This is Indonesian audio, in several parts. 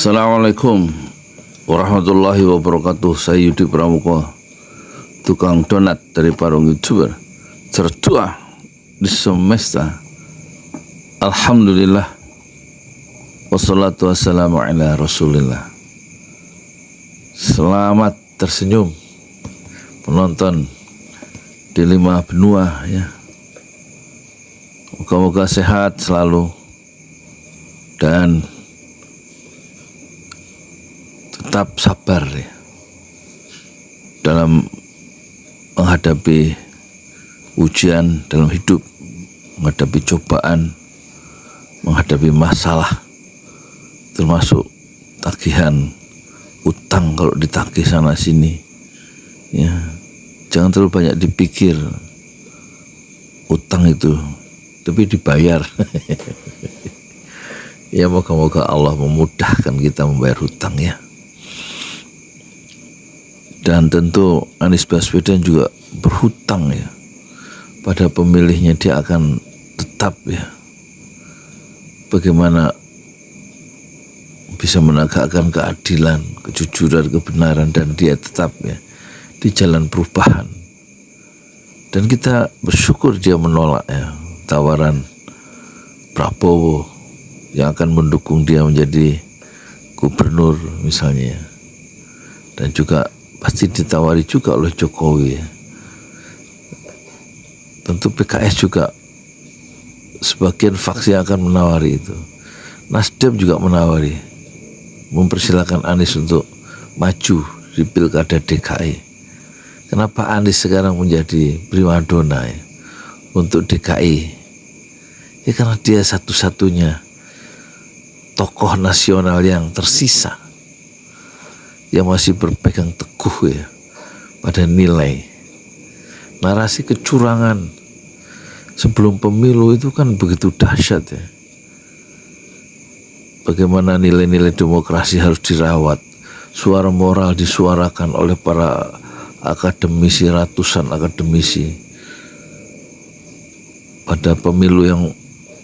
Assalamualaikum warahmatullahi wabarakatuh. Saya Yudi Pramuka, tukang donat dari Parung YouTuber tertua di semesta. Alhamdulillah, wassalatu wassalamu ala rasulillah. Selamat tersenyum penonton di 5 benua ya. Moga-moga sehat selalu dan tetap sabar ya dalam menghadapi ujian dalam hidup, menghadapi cobaan, menghadapi masalah, termasuk tagihan utang. Kalau ditagih sana sini ya, jangan terlalu banyak dipikir utang itu, tapi dibayar. Ya, moga-moga Allah memudahkan kita membayar hutang ya. Dan tentu Anies Baswedan juga berhutang ya pada pemilihnya. Dia akan tetap ya bagaimana bisa menegakkan keadilan, kejujuran, kebenaran, dan dia tetap ya di jalan perubahan. Dan kita bersyukur dia menolak ya tawaran Prabowo yang akan mendukung dia menjadi gubernur misalnya, dan juga pasti ditawari juga oleh Jokowi ya. Tentu PKS juga sebagian faksi akan menawari itu. Nasdem juga menawari, mempersilahkan Anies untuk maju di Pilkada DKI. Kenapa Anies sekarang menjadi primadona ya untuk DKI? Ya karena dia satu-satunya tokoh nasional yang tersisa yang masih berpegang teguh ya pada nilai. Narasi kecurangan sebelum pemilu itu kan begitu dahsyat ya. Bagaimana nilai-nilai demokrasi harus dirawat, suara moral disuarakan oleh para akademisi, ratusan akademisi pada pemilu yang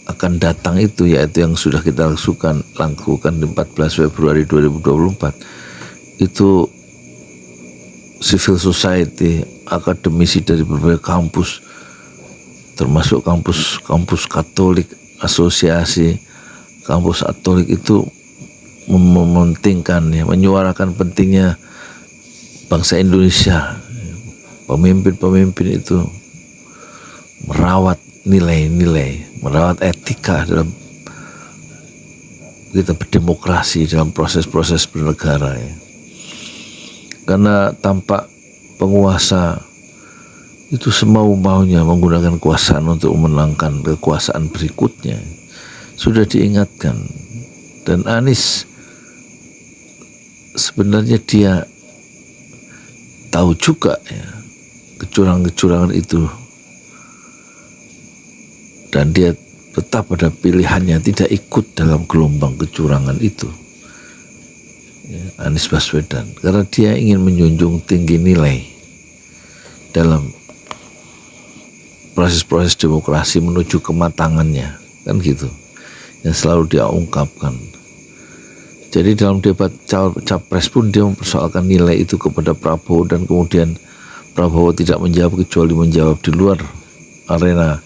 akan datang itu, yaitu yang sudah kita lakukan di 14 Februari 2024. Itu civil society, akademisi dari berbagai kampus, termasuk kampus Katolik, asosiasi kampus Katolik itu mementingkan ya, menyuarakan pentingnya bangsa Indonesia. Pemimpin-pemimpin itu merawat nilai-nilai, merawat etika dalam kita berdemokrasi, dalam proses-proses bernegara ya. Karena tampak penguasa itu semau-maunya menggunakan kekuasaan untuk memenangkan kekuasaan berikutnya. Sudah diingatkan. Dan Anies sebenarnya dia tahu juga ya kecurangan-kecurangan itu, dan dia tetap pada pilihannya, tidak ikut dalam gelombang kecurangan itu ya, Anies Baswedan, karena dia ingin menjunjung tinggi nilai dalam proses-proses demokrasi menuju kematangannya, kan gitu yang selalu dia ungkapkan. Jadi dalam debat capres pun dia mempersoalkan nilai itu kepada Prabowo, dan kemudian Prabowo tidak menjawab kecuali menjawab di luar arena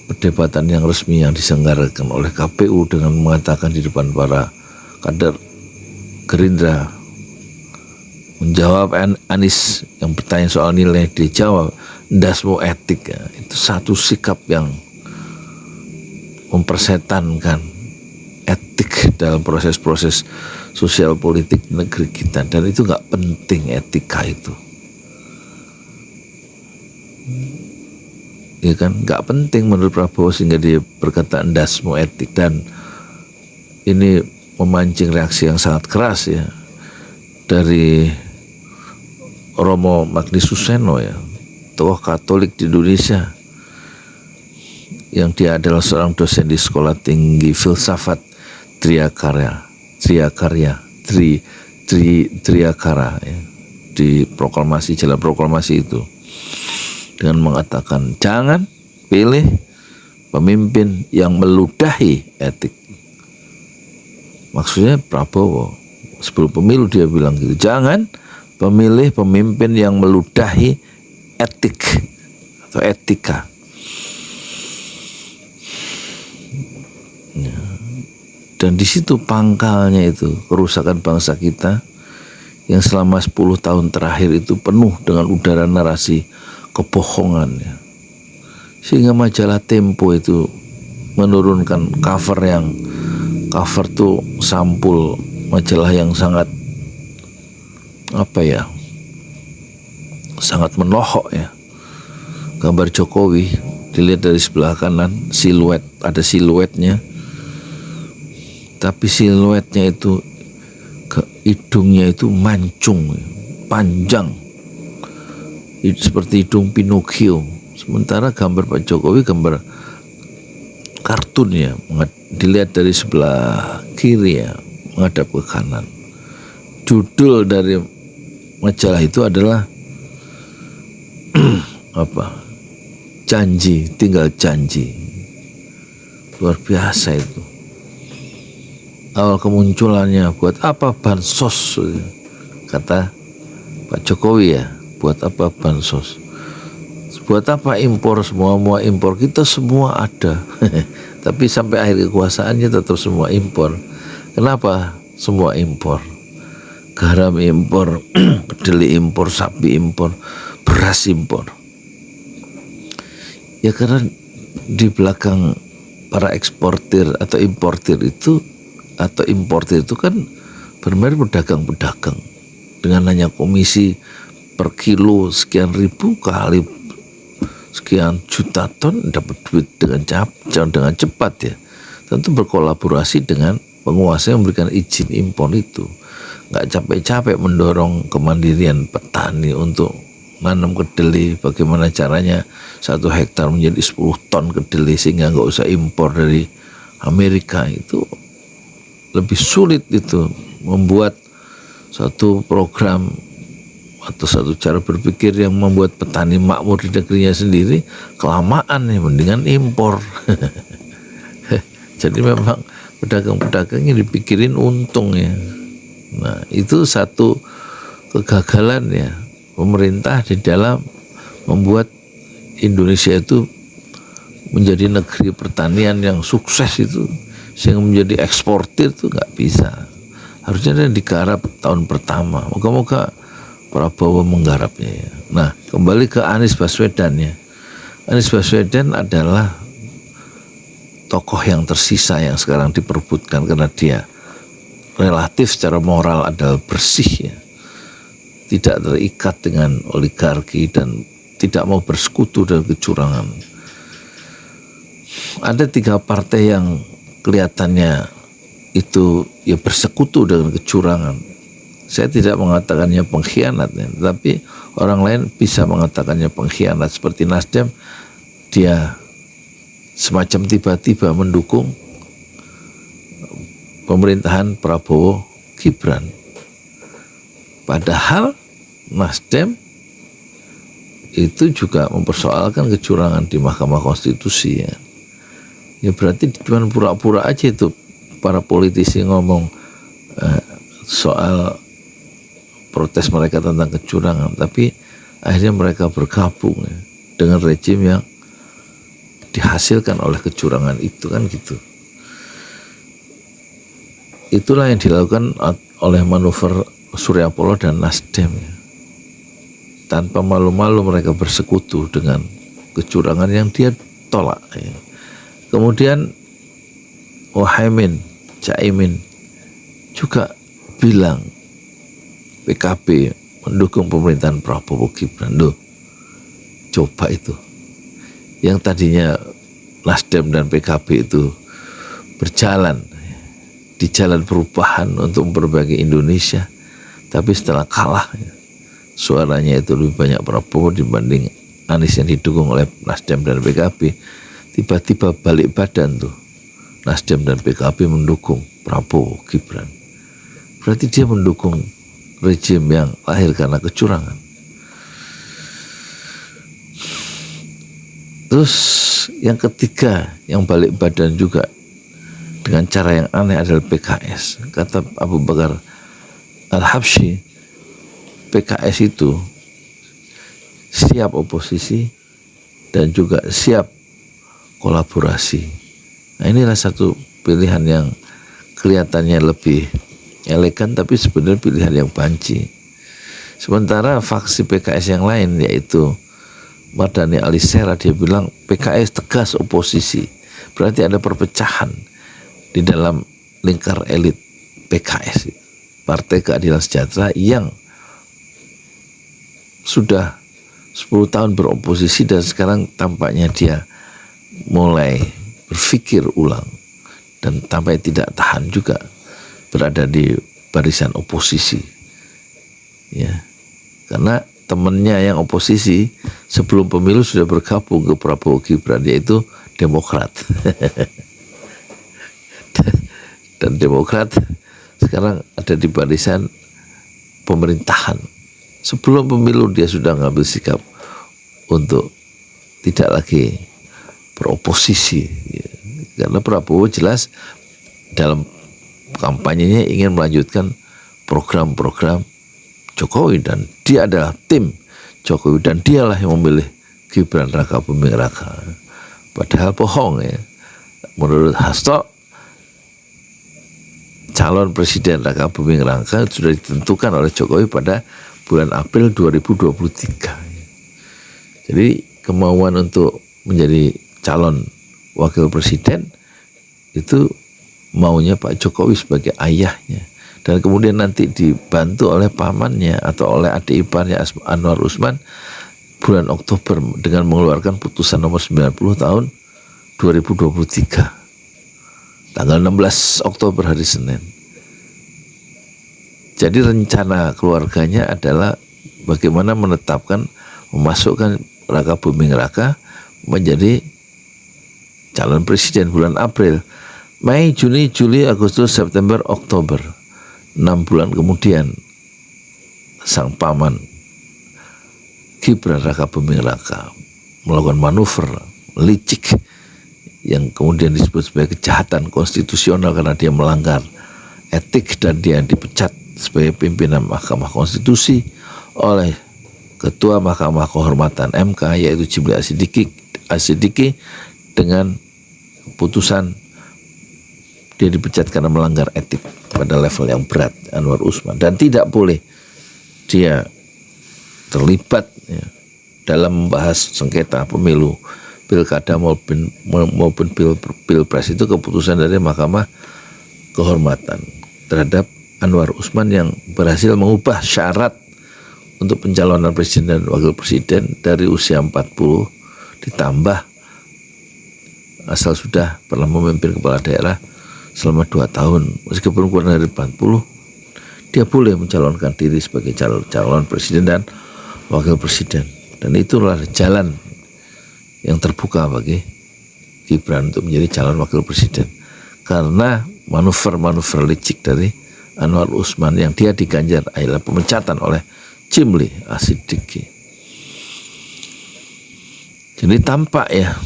perdebatan yang resmi yang diselenggarakan oleh KPU dengan mengatakan di depan para kader Gerindra, menjawab Anies yang bertanya soal nilai, dia jawab ndasmu etik ya. Itu satu sikap yang mempersetankan etik dalam proses-proses sosial politik negeri kita, dan itu nggak penting etika itu ya kan, nggak penting menurut Prabowo, sehingga dia berkata ndasmu etik. Dan ini memancing reaksi yang sangat keras ya dari Romo Magni Suseno ya, tokoh Katolik di Indonesia, yang dia adalah seorang dosen di Sekolah Tinggi Filsafat Triakara ya, di proklamasi, jalan proklamasi itu, dengan mengatakan jangan pilih pemimpin yang meludahi etik. Maksudnya Prabowo sebelum pemilu dia bilang gitu, jangan pemilih pemimpin yang meludahi etik atau etika. Dan di situ pangkalnya itu kerusakan bangsa kita yang selama 10 tahun terakhir itu penuh dengan udara narasi kebohongan ya. Sehingga majalah Tempo itu menurunkan cover tuh sampul majalah yang sangat sangat menohok ya. Gambar Jokowi dilihat dari sebelah kanan, ada siluetnya. Tapi siluetnya itu hidungnya itu mancung, panjang, seperti hidung Pinocchio. Sementara gambar Pak Jokowi gambar kartun ya, dilihat dari sebelah kiri ya, menghadap ke kanan. Judul dari majalah itu adalah janji, tinggal janji. Luar biasa itu. Awal kemunculannya, buat apa bansos, kata Pak Jokowi ya, buat apa bansos, buat apa impor, semua impor, kita semua ada. Tapi sampai akhir kekuasaannya tetap semua impor. Kenapa semua impor? Garam impor, kedelai impor, sapi impor, beras impor. Ya karena di belakang para eksportir atau importir itu kan bermain pedagang-pedagang dengan hanya komisi per kilo sekian ribu kali sekian juta ton dapat duit dengan cepat ya. Tentu berkolaborasi dengan penguasa yang memberikan izin impor itu. Nggak capek-capek mendorong kemandirian petani untuk nanam kedelai. Bagaimana caranya 1 hektar menjadi 10 ton kedelai sehingga nggak usah impor dari Amerika. Itu lebih sulit itu membuat suatu program atau satu cara berpikir yang membuat petani makmur di negerinya sendiri. Kelamaan nih, mendingan impor. Jadi memang pedagang-pedagang ini dipikirin untung ya. Nah itu satu kegagalan ya pemerintah di dalam membuat Indonesia itu menjadi negeri pertanian yang sukses itu, sehingga menjadi eksportir itu nggak bisa. Harusnya ada digarap tahun pertama. Moga-moga Prabowo menggarapnya ya. Nah kembali ke Anies Baswedan ya. Anies Baswedan adalah tokoh yang tersisa yang sekarang diperebutkan karena dia relatif secara moral adalah bersih ya. Tidak terikat dengan oligarki dan tidak mau bersekutu dengan kecurangan. Ada 3 partai yang kelihatannya itu ya bersekutu dengan kecurangan. Saya tidak mengatakannya pengkhianat ya, tapi orang lain bisa mengatakannya pengkhianat. Seperti Nasdem, dia semacam tiba-tiba mendukung pemerintahan Prabowo Gibran. Padahal Nasdem itu juga mempersoalkan kecurangan di Mahkamah Konstitusi ya. Ya berarti cuma pura-pura aja itu para politisi ngomong soal protes mereka tentang kecurangan, tapi akhirnya mereka bergabung ya, dengan rejim yang dihasilkan oleh kecurangan itu kan gitu. Itulah yang dilakukan oleh manuver Surya Paloh dan Nasdem ya. Tanpa malu-malu mereka bersekutu dengan kecurangan yang dia tolak ya. Kemudian Caimin juga bilang PKB mendukung pemerintahan Prabowo Gibran. Loh, coba itu. Yang tadinya Nasdem dan PKB itu berjalan di jalan perubahan untuk memperbaiki Indonesia, tapi setelah kalah suaranya itu lebih banyak Prabowo dibanding Anies yang didukung oleh Nasdem dan PKB. Tiba-tiba balik badan tuh, Nasdem dan PKB mendukung Prabowo Gibran. Berarti dia mendukung rejim yang lahir karena kecurangan. Terus yang ketiga yang balik badan juga dengan cara yang aneh adalah PKS. Kata Abu Bakar Al-Habsyi, PKS itu siap oposisi dan juga siap kolaborasi. Nah, inilah satu pilihan yang kelihatannya lebih elegan tapi sebenarnya pilihan yang banci. Sementara faksi PKS yang lain yaitu Mardhani Alisera, dia bilang PKS tegas oposisi. Berarti ada perpecahan di dalam lingkar elit PKS, Partai Keadilan Sejahtera, yang sudah 10 tahun beroposisi dan sekarang tampaknya dia mulai berpikir ulang dan tampaknya tidak tahan juga berada di barisan oposisi. Ya, karena temannya yang oposisi sebelum pemilu sudah bergabung ke Prabowo Gibran, yaitu Demokrat. Dan Demokrat sekarang ada di barisan pemerintahan. Sebelum pemilu dia sudah ngambil sikap untuk tidak lagi beroposisi, karena Prabowo jelas dalam kampanyenya ingin melanjutkan program-program Jokowi dan dia adalah tim Jokowi dan dialah yang memilih Gibran Raka Buming Raka. Padahal bohong ya. Menurut Hasto, calon presiden Raka Buming Raka sudah ditentukan oleh Jokowi pada bulan April 2023. Jadi kemauan untuk menjadi calon wakil presiden itu maunya Pak Jokowi sebagai ayahnya, dan kemudian nanti dibantu oleh pamannya atau oleh adik iparnya Anwar Usman bulan Oktober dengan mengeluarkan putusan nomor 90 tahun 2023 tanggal 16 Oktober hari Senin. Jadi rencana keluarganya adalah bagaimana menetapkan, memasukkan Raka Buming Raka menjadi calon presiden bulan April, Mei, Juni, Juli, Agustus, September, Oktober. 6 bulan kemudian sang paman Gibran Raka Buming Raka melakukan manuver licik yang kemudian disebut sebagai kejahatan konstitusional karena dia melanggar etik dan dia dipecat sebagai pimpinan Mahkamah Konstitusi oleh Ketua Mahkamah Kehormatan MK yaitu Jimli Asidiki dengan putusan dia dipecat karena melanggar etik pada level yang berat, Anwar Usman, dan tidak boleh dia terlibat ya, dalam membahas sengketa pemilu, pilkada maupun pilpres. Itu keputusan dari Mahkamah Kehormatan terhadap Anwar Usman yang berhasil mengubah syarat untuk pencalonan presiden dan wakil presiden dari usia 40 ditambah asal sudah pernah memimpin kepala daerah selama 2 tahun, meskipun kurang dari 40, dia boleh mencalonkan diri sebagai calon presiden dan wakil presiden. Dan itulah jalan yang terbuka bagi Gibran untuk menjadi calon wakil presiden. Karena manuver-manuver licik dari Anwar Usman yang dia diganjar adalah pemecatan oleh Jimli Asidiki. Jadi tampak ya,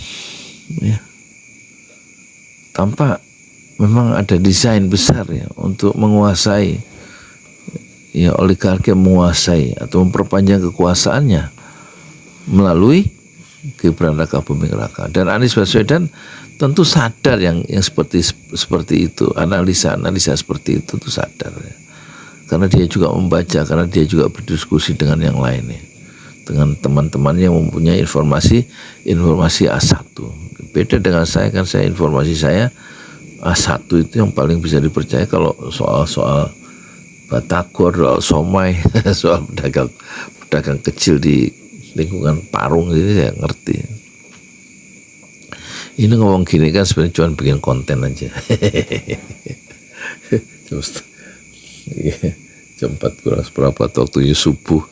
tampak memang ada desain besar ya untuk menguasai, ya oligarki menguasai atau memperpanjang kekuasaannya melalui Gibran Raka Buming Raka. Dan Anies Baswedan tentu sadar yang seperti itu, analisa seperti itu tuh sadar ya. Karena dia juga membaca, karena dia juga berdiskusi dengan yang lain ya, dengan teman-teman yang mempunyai informasi A1. Beda dengan saya, kan saya informasi saya A1 itu yang paling bisa dipercaya. Kalau soal batagor, soal somai, soal pedagang kecil di lingkungan Parung ini saya ngerti. Ini ngomong gini kan sebenarnya cuma bikin konten aja. Jam 4 kurang seperempat waktunya subuh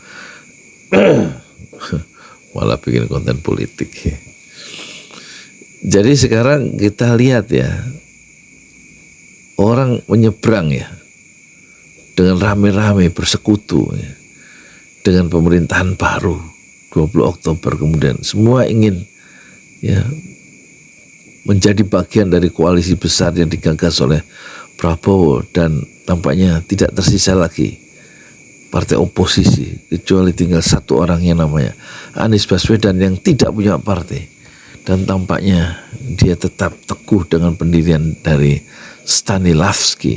malah bikin konten politik ya. Jadi sekarang kita lihat ya, orang menyeberang ya dengan rame-rame bersekutu ya, dengan pemerintahan baru 20 Oktober kemudian semua ingin ya menjadi bagian dari koalisi besar yang digagas oleh Prabowo, dan tampaknya tidak tersisa lagi partai oposisi, kecuali tinggal satu orang yang namanya Anies Baswedan yang tidak punya partai. Dan tampaknya dia tetap teguh dengan pendirian dari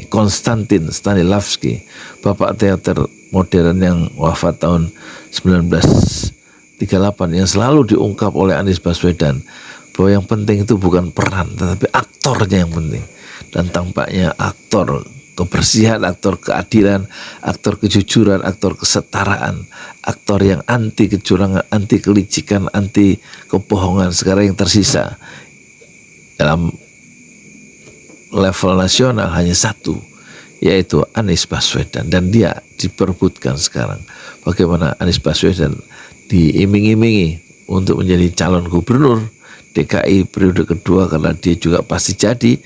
Konstantin Stanislavski, bapak teater modern yang wafat tahun 1938, yang selalu diungkap oleh Anies Baswedan bahwa yang penting itu bukan peran tetapi aktornya yang penting. Dan tampaknya aktor kebersihan, aktor keadilan, aktor kejujuran, aktor kesetaraan, aktor yang anti kecurangan, anti kelicikan, anti kebohongan sekarang yang tersisa dalam level nasional hanya satu, yaitu Anies Baswedan. Dan dia diperebutkan sekarang. Bagaimana Anies Baswedan diiming-imingi untuk menjadi calon gubernur DKI periode kedua, karena dia juga pasti jadi,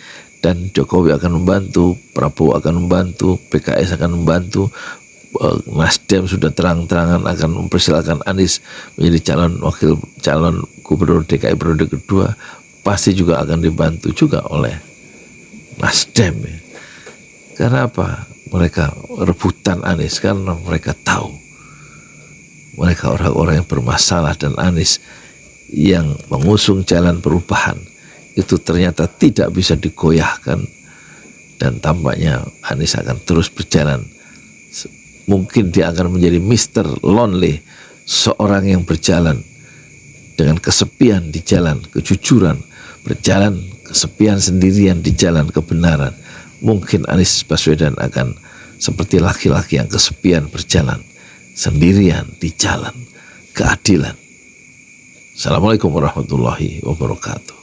dan Jokowi akan membantu, Prabowo akan membantu, PKS akan membantu, Nasdem sudah terang-terangan akan mempersilahkan Anies menjadi calon gubernur DKI periode kedua, pasti juga akan dibantu juga oleh Nasdem. Karena apa? Mereka rebutan Anies karena mereka tahu mereka orang-orang yang bermasalah, dan Anies yang mengusung jalan perubahan itu ternyata tidak bisa digoyahkan, dan tampaknya Anies akan terus berjalan. Mungkin dia akan menjadi Mr. Lonely, seorang yang berjalan dengan kesepian di jalan kejujuran, berjalan kesepian sendirian di jalan kebenaran. Mungkin Anies Baswedan akan seperti laki-laki yang kesepian berjalan sendirian di jalan keadilan. Assalamualaikum warahmatullahi wabarakatuh.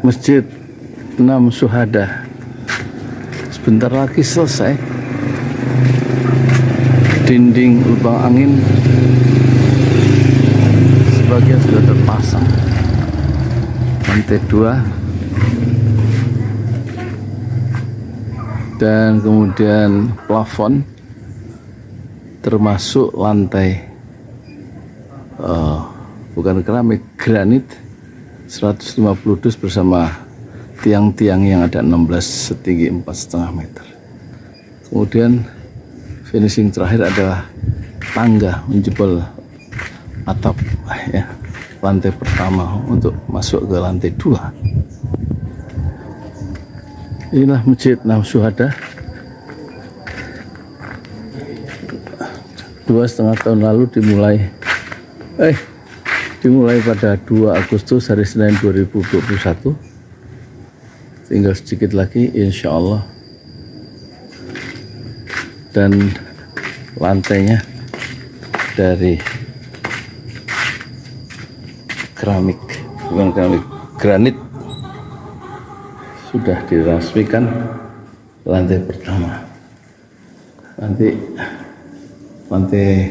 Masjid 6 Syuhada sebentar lagi selesai. Dinding lubang angin sebagian sudah terpasang, lantai 2, dan kemudian plafon termasuk lantai bukan keramik, granit 150 dus bersama tiang-tiang yang ada 16 setinggi 4,5 meter. Kemudian finishing terakhir adalah tangga menjebol atap ya, lantai pertama untuk masuk ke lantai 2. Inilah Masjid 6 Syuhada. 2,5 tahun lalu dimulai pada 2 Agustus hari Senin 2021. Tinggal sedikit lagi insya Allah, dan lantainya dari keramik, bukan keramik, granit, sudah diresmikan lantai pertama. Nanti lantai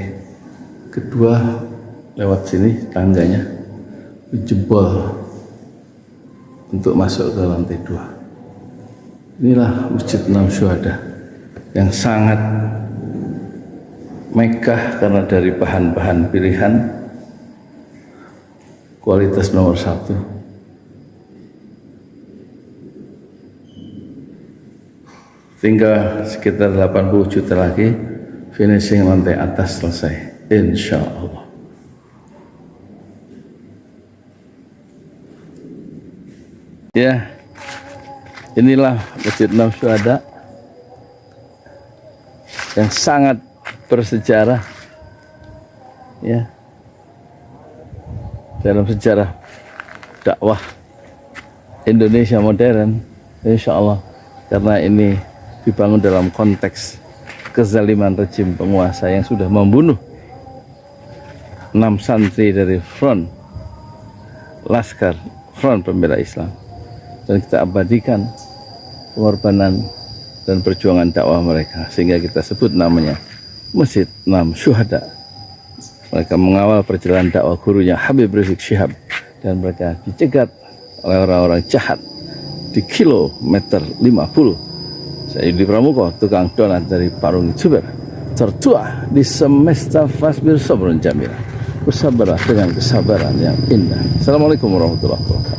kedua lewat sini tangganya dijebol untuk masuk ke lantai 2. Inilah Masjid 6 Syuhada yang sangat megah karena dari bahan-bahan pilihan kualitas nomor 1. Tinggal sekitar 80 juta lagi finishing lantai atas selesai insya Allah. Ya, inilah Masjid 6 Syuhada yang sangat bersejarah ya dalam sejarah dakwah Indonesia modern insya Allah, karena ini dibangun dalam konteks kezaliman rejim penguasa yang sudah membunuh 6 santri dari Front Pembela Islam, dan kita abadikan pengorbanan dan perjuangan dakwah mereka, sehingga kita sebut namanya Masjid 6 Syuhada. Mereka mengawal perjalanan dakwah gurunya Habib Rizik Syihab, dan mereka dicegat oleh orang-orang jahat di kilometer 50. Saya Yudi Pramuko, tukang donat dari Parung Juber, tertua di semesta fasbir sabrun jamila, bersabarlah dengan kesabaran yang indah. Assalamualaikum warahmatullahi wabarakatuh.